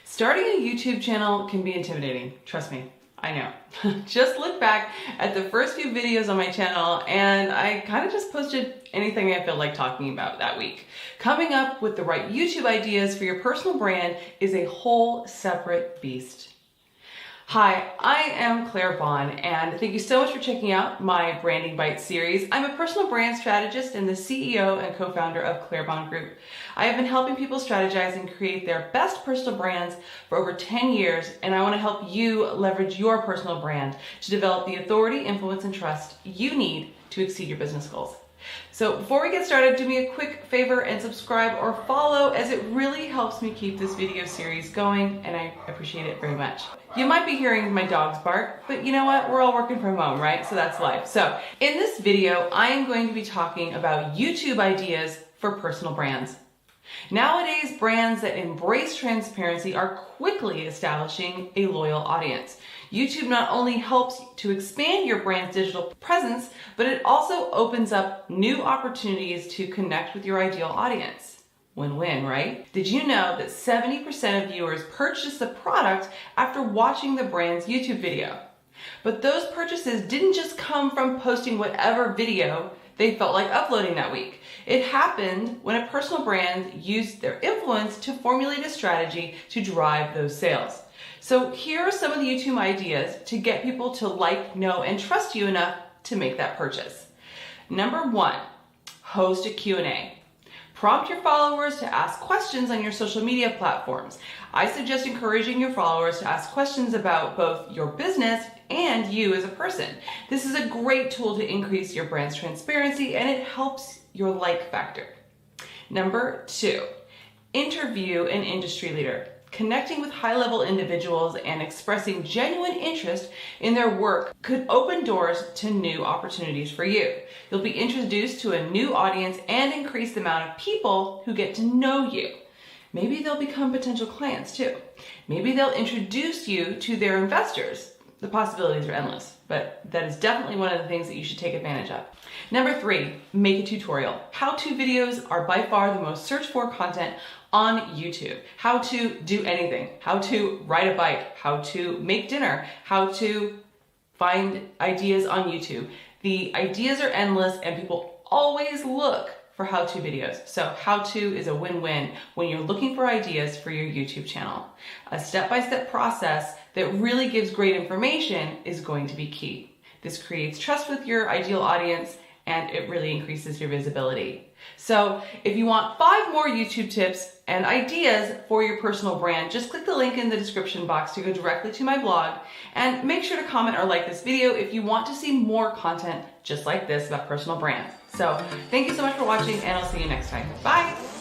Starting a YouTube channel can be intimidating, trust me, I know. Just look back at the first few videos on my channel and I kind of just posted anything I feel like talking about that week. Coming up with the right YouTube ideas for your personal brand is a whole separate beast. Hi, I am Claire Vaughn, and thank you so much for checking out my Branding Bites series. I'm a personal brand strategist and the CEO and co-founder of Claire Vaughn Group. I have been helping people strategize and create their best personal brands for over 10 years, and I want to help you leverage your personal brand to develop the authority, influence, and trust you need to exceed your business goals. So before we get started, do me a quick favor and subscribe or follow, as it really helps me keep this video series going, and I appreciate it very much. You might be hearing my dogs bark, but you know what? We're all working from home, right? So that's life. So in this video, I am going to be talking about YouTube ideas for personal brands. Nowadays, brands that embrace transparency are quickly establishing a loyal audience. YouTube not only helps to expand your brand's digital presence, but it also opens up new opportunities to connect with your ideal audience. Win-win, right? Did you know that 70% of viewers purchase the product after watching the brand's YouTube video? But those purchases didn't just come from posting whatever video they felt like uploading that week. It happened when a personal brand used their influence to formulate a strategy to drive those sales. So here are some of the YouTube ideas to get people to like, know, and trust you enough to make that purchase. Number 1, host a Q&A. Prompt your followers to ask questions on your social media platforms. I suggest encouraging your followers to ask questions about both your business and you as a person. This is a great tool to increase your brand's transparency, and it helps your like factor. Number 2, interview an industry leader. Connecting with high-level individuals and expressing genuine interest in their work could open doors to new opportunities for you. You'll be introduced to a new audience and increase the amount of people who get to know you. Maybe they'll become potential clients too. Maybe they'll introduce you to their investors. The possibilities are endless, but that is definitely one of the things that you should take advantage of. Number 3, make a tutorial. How-to videos are by far the most searched for content on YouTube. How to do anything, how to ride a bike, how to make dinner, how to find ideas on YouTube. The ideas are endless and people always look for how-to videos. So how-to is a win-win when you're looking for ideas for your YouTube channel. A step-by-step process that really gives great information is going to be key. This creates trust with your ideal audience and it really increases your visibility. So if you want 5 more YouTube tips and ideas for your personal brand, just click the link in the description box to go directly to my blog, and make sure to comment or like this video if you want to see more content just like this about personal brands. So thank you so much for watching, and I'll see you next time. Bye!